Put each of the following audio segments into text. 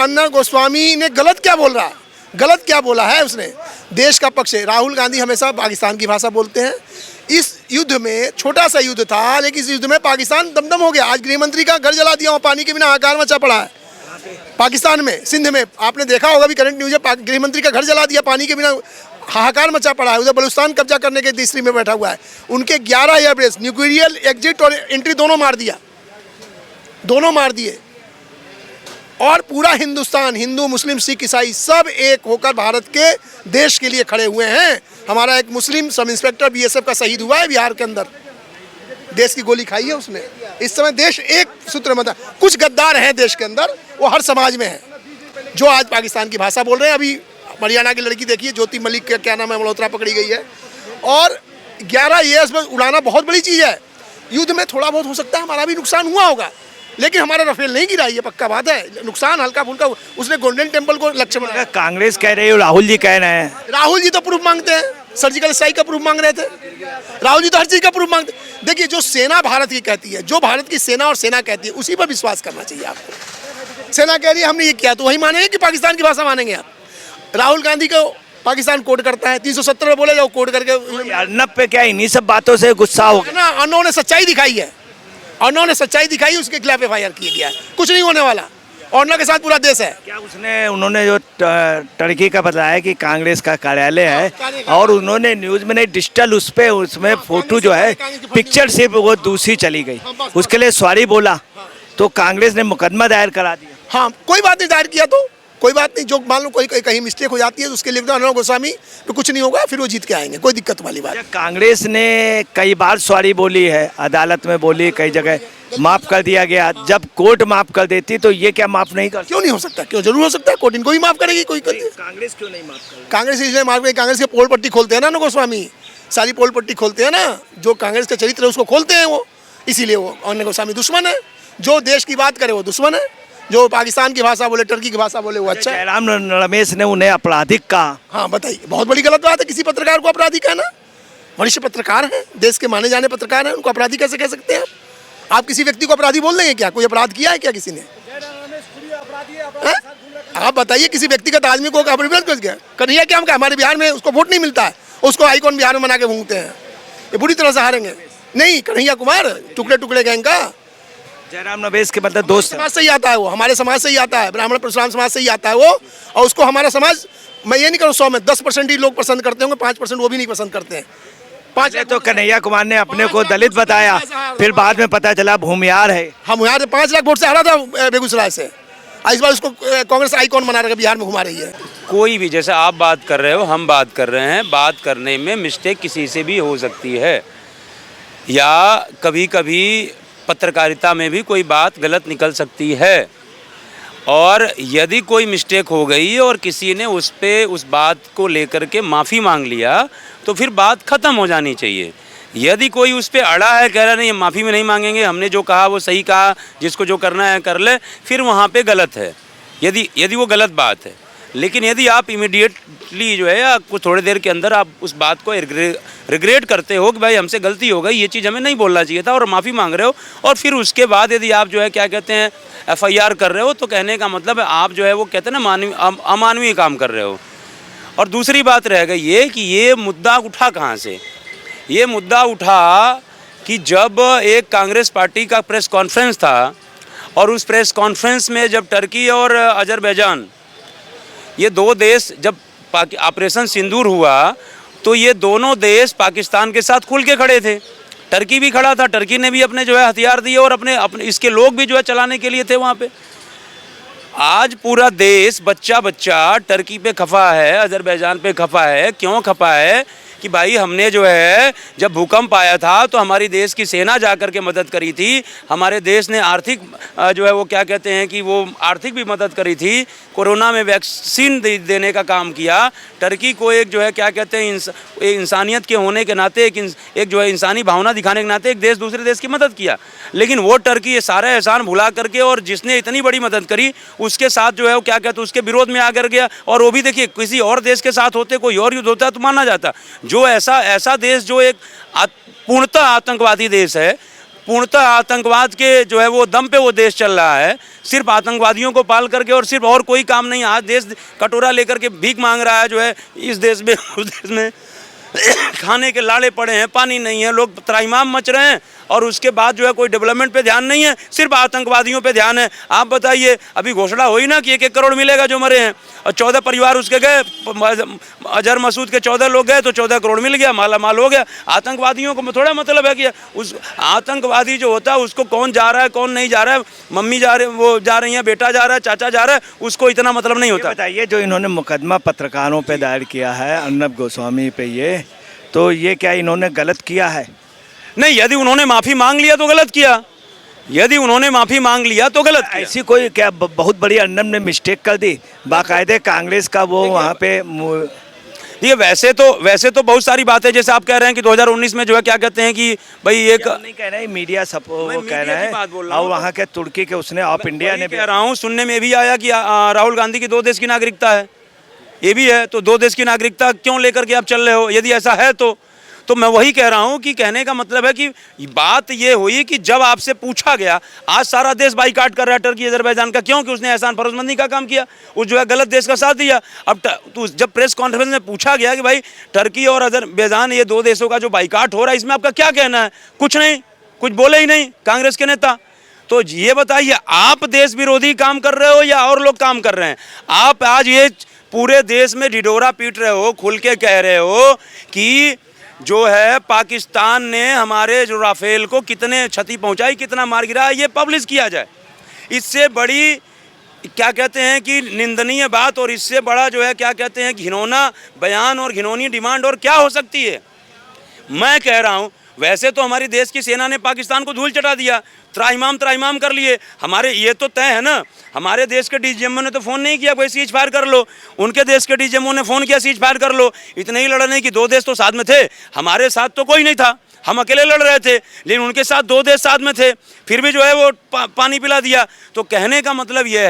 अर्णब गोस्वामी ने गलत क्या बोल रहा है, गलत क्या बोला है उसने? देश का पक्ष है। राहुल गांधी हमेशा पाकिस्तान की भाषा बोलते हैं। इस युद्ध में छोटा सा युद्ध था, लेकिन इस युद्ध में पाकिस्तान दमदम हो गया। आज गृह मंत्री का घर जला दिया, वहाँ पानी के बिना हाहाकार मचा पड़ा है पाकिस्तान में, सिंध में। आपने देखा होगा भी, करंट न्यूज है, गृह मंत्री का घर जला दिया, पानी के बिना हाहाकार मचा पड़ा है। उधर बलूचिस्तान कब्जा करने के तीसरी में बैठा हुआ है। उनके 11 एयरबेस, न्यूक्लियर एग्जिट और एंट्री दोनों मार दिया, दोनों मार दिए। और पूरा हिंदुस्तान, हिंदू मुस्लिम सिख ईसाई सब एक होकर भारत के देश के लिए खड़े हुए हैं। हमारा एक मुस्लिम सब इंस्पेक्टर बीएसएफ का शहीद हुआ है बिहार के अंदर, देश की गोली खाई है उसने। इस समय देश एक सूत्र में था। कुछ गद्दार हैं देश के अंदर, वो हर समाज में है, जो आज पाकिस्तान की भाषा बोल रहे हैं। अभी हरियाणा की लड़की देखिए, ज्योति मलिक का क्या नाम है, मल्होत्रा, पकड़ी गई है। और 11 ईयर्स में उड़ाना बहुत बड़ी चीज़ है। युद्ध में थोड़ा बहुत हो सकता है हमारा भी नुकसान हुआ होगा, लेकिन हमारा राफेल नहीं गिरा, ये पक्का बात है। नुकसान हल्का फुल्का, उसने गोल्डन टेम्पल को लक्ष्य बनाया। कांग्रेस कह रही है, राहुल जी कह रहे हैं। राहुल जी तो प्रूफ मांगते हैं, सर्जिकल स्ट्राइक का प्रूफ मांग रहे थे। राहुल जी तो हर चीज़ का प्रूफ मांगते। देखिए, जो सेना भारत की कहती है, जो भारत की सेना और सेना कहती है, उसी पर विश्वास करना चाहिए आपको। सेना कह रही है हमने ये किया, तो वही मानेंगे कि पाकिस्तान की भाषा मानेंगे आप? राहुल गांधी को पाकिस्तान कोड करता है, 370 में बोले जाओ कोड करके। अर्नब पे क्या इन्हीं सब बातों से गुस्सा हो गया ना? उन्होंने सच्चाई दिखाई है, उन्होंने सच्चाई दिखाई, उसके खिलाफ एफआईआर किया गया है। कुछ नहीं होने वाला, अर्नब के साथ पूरा देश है। क्या उन्होंने जो टर्की का बताया कि कांग्रेस का कार्यालय है, और उन्होंने न्यूज में नहीं, डिजिटल उसमें फोटो जो है, पिक्चर सिर्फ वो दूसरी चली गई, उसके लिए सॉरी बोला, तो कांग्रेस ने मुकदमा दायर करा दिया। हाँ, कोई बात नहीं, दायर किया तो कोई बात नहीं। जो मान लो कोई कहीं मिस्टेक हो जाती है तो उसके लिए अर्णब गोस्वामी तो कुछ नहीं होगा, फिर वो जीत के आएंगे, कोई दिक्कत वाली बात। कांग्रेस ने कई बार सॉरी बोली है, अदालत में बोली, कई जगह माफ कर दिया गया। जब कोर्ट माफ कर देती तो ये क्या माफ नहीं कर? क्यों नहीं हो सकता? क्यों जरूर हो सकता है, कोर्ट इनको भी माफ करेगी। कोई कांग्रेस क्यों नहीं माफ करेगी? कांग्रेस इसलिए माफ करेगी, कांग्रेस के पोल पट्टी खोलते हैं ना गोस्वामी, सारी पोल पट्टी खोलते हैं ना, जो कांग्रेस का चरित्र है उसको खोलते हैं वो, इसीलिए वो अर्णब गोस्वामी दुश्मन है। जो देश की बात करे वो दुश्मन है, जो पाकिस्तान की भाषा बोले, टर्की की भाषा बोले, वो अच्छा है। जयराम रमेश ने उन्हें आपराधिक कहा। हाँ बताइए, बहुत बड़ी गलत बात है किसी पत्रकार को अपराधी कहना। वरिष्ठ पत्रकार हैं, देश के माने जाने पत्रकार हैं, उनको अपराधी कैसे कह सकते हैं आप? किसी व्यक्ति को अपराधी बोल देंगे क्या? कोई अपराध किया है क्या किसी ने? आप बताइए, किसी व्यक्तिगत आदमी को कन्हैया क्या हम हमारे बिहार में उसको वोट नहीं मिलता है, उसको आइकॉन बिहार में बना के घूमते हैं, ये बुरी तरह से हारेंगे। नहीं, कन्हैया कुमार टुकड़े टुकड़े गैंग का जयराम रमेश के मतलब दोस्त समाज से ही आता है वो, हमारे समाज से ही आता है, ब्राह्मण परशुराम समाज से ही आता है वो। और उसको हमारा समाज, मैं ये नहीं करूँ 100 में 10% ही लोग पसंद करते होंगे, 5% वो भी नहीं पसंद करते हैं। 5 तो कन्हैया कुमार ने अपने को दलित बताया, फिर बाद में पता चला भूमियार है। हम यहाँ से 5 लाख वोट से हारा था बेगूसराय से। इस बार उसको कांग्रेस आइकॉन बना रहा है, बिहार में घुमा रही है। कोई भी, जैसे आप बात कर रहे हो, हम बात कर रहे हैं, बात करने में मिस्टेक किसी से भी हो सकती है, या कभी कभी पत्रकारिता में भी कोई बात गलत निकल सकती है। और यदि कोई मिस्टेक हो गई और किसी ने उस बात को लेकर के माफ़ी मांग लिया, तो फिर बात ख़त्म हो जानी चाहिए। यदि कोई उस पर अड़ा है, कह रहा नहीं माफ़ी में नहीं मांगेंगे, हमने जो कहा वो सही कहा, जिसको जो करना है कर ले, फिर वहाँ पे गलत है, यदि वो गलत बात है। लेकिन यदि आप इमीडिएटली जो है, या कुछ थोड़ी देर के अंदर आप उस बात को रिग्रेट करते हो कि भाई हमसे गलती हो गई, ये चीज़ हमें नहीं बोलना चाहिए था, और माफ़ी मांग रहे हो, और फिर उसके बाद यदि आप जो है क्या कहते हैं एफआईआर कर रहे हो, तो कहने का मतलब है आप जो है वो कहते हैं ना अमानवीय काम कर रहे हो। और दूसरी बात रह गई ये कि ये मुद्दा उठा कहाँ से? ये मुद्दा उठा कि जब एक कांग्रेस पार्टी का प्रेस कॉन्फ्रेंस था, और उस प्रेस कॉन्फ्रेंस में जब टर्की और अजरबैजान, ये 2 देश, जब ऑपरेशन सिंदूर हुआ, तो ये दोनों देश पाकिस्तान के साथ खुल के खड़े थे। टर्की भी खड़ा था, टर्की ने भी अपने जो है हथियार दिए, और अपने इसके लोग भी जो है चलाने के लिए थे वहाँ पे। आज पूरा देश बच्चा बच्चा टर्की पे खफा है, अजरबैजान पे खफा है। क्यों खफा है? कि भाई हमने जो है जब भूकंप आया था तो हमारी देश की सेना जाकर के मदद करी थी, हमारे देश ने आर्थिक जो है वो क्या कहते हैं कि वो आर्थिक भी मदद करी थी, कोरोना में वैक्सीन देने का काम किया। टर्की को एक जो है क्या कहते हैं इंसानियत के होने के नाते, एक जो है इंसानी भावना दिखाने के नाते एक देश दूसरे देश की मदद किया। लेकिन वो टर्की ये सारा एहसान भुला करके, और जिसने इतनी बड़ी मदद करी उसके साथ जो है वो क्या कहते हैं उसके विरोध में आकर गया। और वो भी देखिए, किसी और देश के साथ होते, कोई और युद्ध होता तो माना जाता। जो ऐसा देश जो एक पूर्णतः आतंकवादी देश है, पूर्णतः आतंकवाद के जो है वो दम पे वो देश चल रहा है, सिर्फ आतंकवादियों को पाल करके, और सिर्फ और कोई काम नहीं। आज देश कटोरा लेकर के भीख मांग रहा है, जो है इस देश में उस देश में खाने के लाड़े पड़े हैं, पानी नहीं है, लोग त्राहिमाम मच रहे हैं, और उसके बाद जो है कोई डेवलपमेंट पे ध्यान नहीं है, सिर्फ आतंकवादियों पे ध्यान है। आप बताइए, अभी घोषणा हुई ना कि 1-1 करोड़ मिलेगा जो मरे हैं, और 14 परिवार उसके गए, अजहर मसूद के 14 लोग गए तो 14 करोड़ मिल गया, माला माल हो गया। आतंकवादियों को थोड़ा मतलब है कि उस आतंकवादी जो होता है उसको कौन जा रहा है कौन नहीं जा रहा है, मम्मी जा रहे, वो जा रही हैं, बेटा जा रहा है, चाचा जा रहा है, उसको इतना मतलब नहीं होता। बताइए, जो इन्होंने मुकदमा पत्रकारों पे दायर किया है अर्नब गोस्वामी पे, ये तो ये क्या इन्होंने गलत किया है? नहीं, यदि उन्होंने माफ़ी मांग लिया तो गलत किया, यदि उन्होंने माफ़ी मांग लिया तो गलत किया। ऐसी कोई क्या बहुत बड़ी अर्नब ने मिस्टेक कर दी? बाकायदे कांग्रेस का वो वहाँ पे ये वैसे तो बहुत सारी बातें, जैसे आप कह रहे हैं कि 2019 में जो है क्या कहते हैं कि भाई एक नहीं कह रहे, मीडिया सब वो कह रहे हैं, बात बोल रहा और हूँ। वहाँ के तुर्की के उसने ऑफ इंडिया ने कह रहा हूँ, सुनने में भी आया कि राहुल गांधी की 2 देश की नागरिकता है, ये भी है, तो 2 देश की नागरिकता क्यों लेकर के आप चल रहे हो? यदि ऐसा है तो मैं वही कह रहा हूं कि कहने का मतलब है कि बात ये हुई कि जब आपसे पूछा गया, आज सारा देश बाइकाट कर रहा है टर्की अजरबैजान का, क्यों? कि उसने एहसान फरोजमंदी का काम किया, उस जो है गलत देश का साथ दिया। अब तो जब प्रेस कॉन्फ्रेंस में पूछा गया कि भाई टर्की और अजरबैजान ये 2 देशों का जो बाइकाट हो रहा है, इसमें आपका क्या कहना है? कुछ नहीं, कुछ बोले ही नहीं कांग्रेस के नेता। तो ये बताइए, आप देश विरोधी काम कर रहे हो या और लोग काम कर रहे हैं? आप आज ये पूरे देश में ढिढोरा पीट रहे हो, खुल के कह रहे हो कि जो है पाकिस्तान ने हमारे जो राफेल को कितने क्षति पहुंचाई, कितना मार गिरा, ये पब्लिश किया जाए। इससे बड़ी क्या कहते हैं कि निंदनीय बात, और इससे बड़ा जो है क्या कहते हैं घिनौना बयान और घिनौनी डिमांड और क्या हो सकती है? मैं कह रहा हूं, वैसे तो हमारी देश की सेना ने पाकिस्तान को धूल चटा दिया, त्राहिमाम कर लिए हमारे, ये तो तय है ना। हमारे देश के डीजीएमओ ने तो फ़ोन नहीं किया कोई सीज फायर कर लो, उनके देश के डीजीएमओ ने फ़ोन किया सीज फायर कर लो। इतने ही लड़ने की 2 देश तो साथ में थे, हमारे साथ तो कोई नहीं था, हम अकेले लड़ रहे थे, लेकिन उनके साथ 2 देश साथ में थे, फिर भी जो है वो पानी पिला दिया। तो कहने का मतलब ये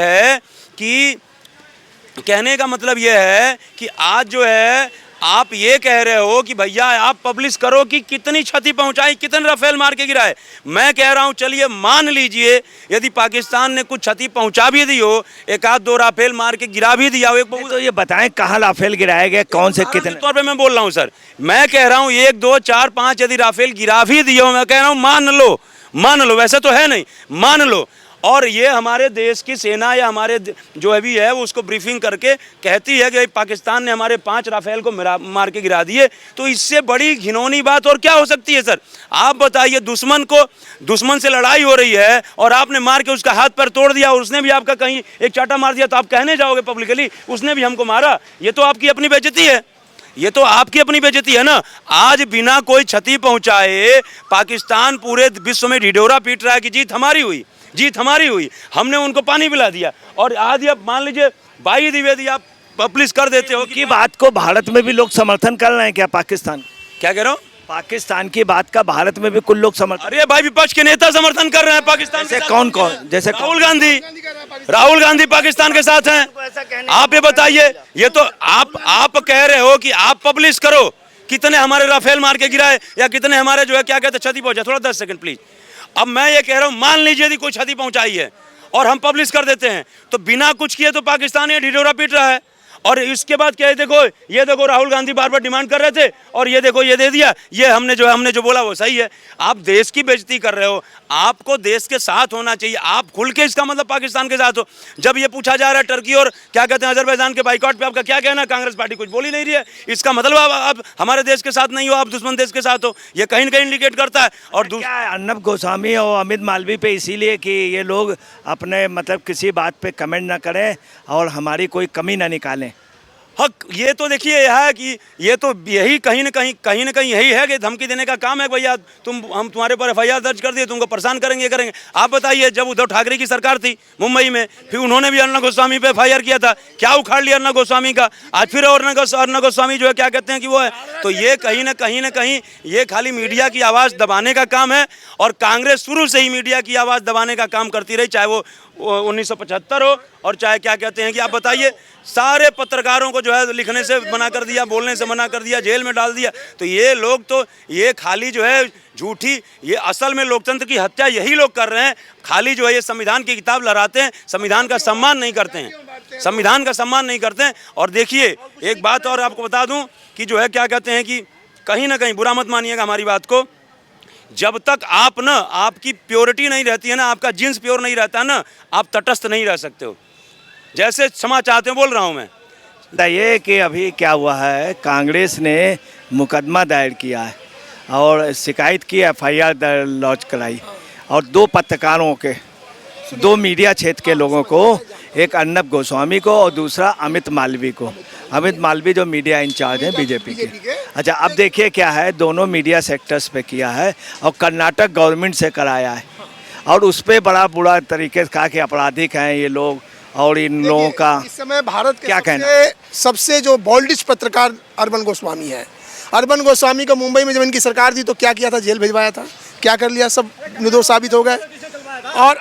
है कि आज जो है आप ये कह रहे हो कि भैया आप पब्लिश करो कि कितनी क्षति पहुंचाई, कितने राफेल मार के गिराए। मैं कह रहा हूं चलिए मान लीजिए यदि पाकिस्तान ने कुछ क्षति पहुंचा भी दी हो, 1-2 राफेल मार के गिरा भी दिया हो, तो ये बताएं कहाँ राफेल गिराए गए, कौन से कितने तौर पे मैं बोल रहा हूं सर, मैं कह रहा हूं 1, 2, 4, 5 यदि राफेल गिरा भी दिए हो, मैं कह रहा हूं मान लो, वैसे तो है नहीं, मान लो। और ये हमारे देश की सेना या हमारे जो अभी है वो उसको ब्रीफिंग करके कहती है कि भाई पाकिस्तान ने हमारे 5 राफेल को मार के गिरा दिए, तो इससे बड़ी घिनौनी बात और क्या हो सकती है सर? आप बताइए, दुश्मन से लड़ाई हो रही है और आपने मार के उसका हाथ पैर तोड़ दिया और उसने भी आपका कहीं एक चाटा मार दिया, तो आप कहने जाओगे पब्लिकली उसने भी हमको मारा? ये तो आपकी अपनी बेइज्जती है, ये तो आपकी अपनी बेइज्जती है ना। आज बिना कोई क्षति पहुंचाए पाकिस्तान पूरे विश्व में ढिढोरा पीट रहा है कि जीत हमारी हुई, हमने उनको पानी पिला दिया। और आज आप मान लीजिए बाई द्विवेदी आप पब्लिश कर देते हो कि बात को भारत में भी लोग समर्थन कर रहे हैं क्या? पाकिस्तान क्या कह रहे हो? पाकिस्तान की बात का भारत में भी कुछ लोग समर्थन, अरे भाई विपक्ष के नेता समर्थन कर रहे हैं पाकिस्तान जैसे कौन? जैसे राहुल गांधी पाकिस्तान के साथ हैं। आप ये बताइए, ये तो आप कह रहे हो कि आप पब्लिश करो कितने हमारे राफेल मार के गिराए या कितने हमारे जो है क्या कहते क्षति पहुंचा। थोड़ा 10 सेकंड प्लीज। अब मैं ये कह रहा हूं, मान लीजिए यदि कोई क्षति पहुंचाई है और हम पब्लिश कर देते हैं, तो बिना कुछ किए तो पाकिस्तान ये ढिढोरा पीट रहा है। और इसके बाद क्या है, ये देखो राहुल गांधी बार बार डिमांड कर रहे थे और ये देखो ये दे दिया, ये हमने जो बोला वो सही है। आप देश की बेइज्जती कर रहे हो, आपको देश के साथ होना चाहिए, आप खुल के इसका मतलब पाकिस्तान के साथ हो। जब ये पूछा जा रहा है टर्की और क्या कहते हैं अजरबैजान के बाइकआउट पे आपका क्या कहना है? कांग्रेस पार्टी कुछ बोल ही नहीं रही है, इसका मतलब आप हमारे देश के साथ नहीं हो, आप दुश्मन देश के साथ हो, ये कहीं न कहीं इंडिकेट करता है। और अर्नब गोस्वामी और अमित मालवीय पे इसीलिए कि ये लोग अपने मतलब किसी बात पे कमेंट ना करें और हमारी कोई कमी ना निकालें। हक, ये तो देखिए यह है कि ये तो यही कहीं न कहीं यही है कि धमकी देने का काम है। भैया हम तुम्हारे पर FIR दर्ज कर दिए, तुमको परेशान करेंगे, ये करेंगे। आप बताइए, जब उद्धव ठाकरे की सरकार थी मुंबई में, फिर उन्होंने भी अर्नब गोस्वामी पे FIR किया था, क्या उखाड़ लिया अर्नब गोस्वामी का? आज फिर अर्नब गोस्वामी जो है क्या कहते हैं कि वो है। तो ये कहीं न कहीं ये खाली मीडिया की आवाज़ दबाने का काम है, और कांग्रेस शुरू से ही मीडिया की आवाज़ दबाने का काम करती रही, चाहे वो 1975 हो और चाहे क्या कहते हैं कि आप बताइए, सारे पत्रकारों को जो है लिखने से मना कर दिया, बोलने से मना कर दिया, जेल में डाल दिया। तो ये लोग तो ये खाली जो है झूठी, ये असल में लोकतंत्र की हत्या यही लोग कर रहे हैं। खाली जो है ये संविधान की किताब लहराते हैं, संविधान का सम्मान नहीं करते हैं, संविधान का सम्मान नहीं करते हैं। और देखिए एक बात और आपको बता दूं कि जो है क्या कहते हैं कि कहीं ना कहीं बुरा मत मानिएगा हमारी बात को, जब तक आप ना आपकी प्योरिटी नहीं रहती है ना, आपका जीन्स प्योर नहीं रहता ना, आप तटस्थ नहीं रह सकते हो। जैसे क्षमा चाहते हो बोल रहा हूँ मैं। बताइए कि अभी क्या हुआ है, कांग्रेस ने मुकदमा दायर किया है और शिकायत की, FIR लॉन्च कराई और 2 पत्रकारों के, 2 मीडिया क्षेत्र के लोगों को, एक अर्नब गोस्वामी को और दूसरा अमित मालवीय को। अमित मालवीय जो मीडिया इंचार्ज हैं बीजेपी के। अच्छा, अब देखिए क्या है, दोनों मीडिया सेक्टर्स पे किया है और कर्नाटक गवर्नमेंट से कराया है और उस पर बड़ा बुरा तरीके से कहा कि आपराधिक हैं ये लोग और इन लोगों का। इस समय भारत के क्या सबसे जो बोल्डिश पत्रकार अर्बन गोस्वामी है। अर्बन गोस्वामी को मुंबई में जब इनकी सरकार थी तो क्या किया था, जेल भिजवाया था, क्या कर लिया, सब निर्दोष साबित हो गए। और